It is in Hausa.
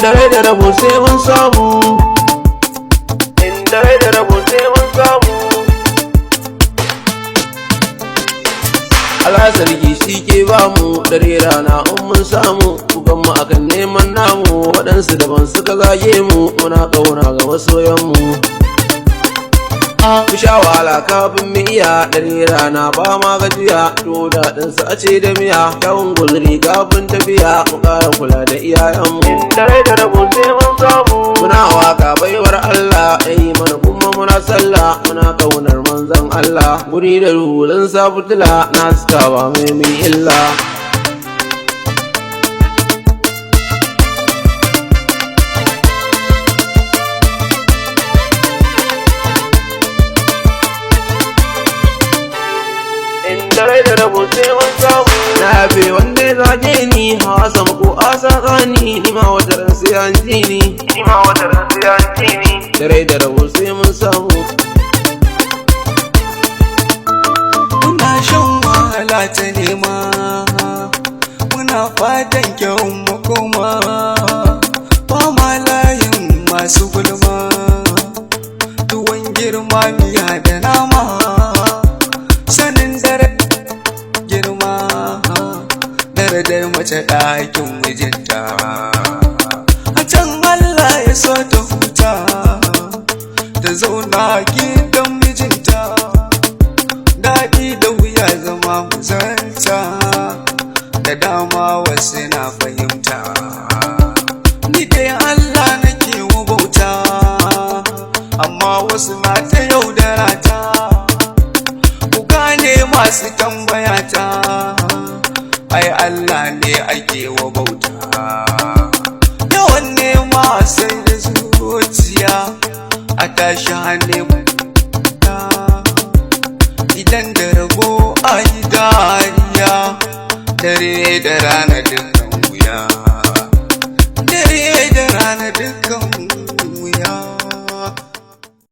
inda rai da rabo sai mun samu, inda rai da rabo sai mun samu. Allah sarki shi ke bamu dare rana in mun samu, kukan mu akan neman namu, waɗansu daban suka zage mu, muna ƙauna ga masoyanmu. Ku sha wahala kafin mu iya, dare rana ba ma gajiya, to daɗinsa a ce da miya, kyawun guzuri kafin tafiya, mu ƙara kula da iyayenmu. Inda rai da rabo sai mun samu, muna waka baiwar Allah, ai mana kuma muna sallah, muna ƙaunar manzon Allah, guri da ruhulun sa fitila, na suka ba mai min illa. Rai da rabo sai mun samu, na yafe wanda ya zage ni, hawa sama ko asa tsani, ni ma wata ran sai an ji ni, ni ma wata ran sai an ji ni. Da rai da rabo sai mun samu. Muna shan wahala ta nema, muna fatan kyawun makoma, ba ma layin masu gulma, tuwon girma miya da nama, sanin dare darajar mace ɗakin mijinta, a can Allah ya so ta huta, ta zauna gidan mijinta, daɗi da wuya zama muzanta, da dama wasu na fahimta. Ni dai Allah nake wa bauta, amma wasu na ta yaudara ta, ku gane masu tambaya ta, ai Allah ne ake wa bauta. Yawan nema sai da zuciya, a tashi hannu idan da rabo a yi dariya, dare da rana dukkan wuya, dare da rana dukkan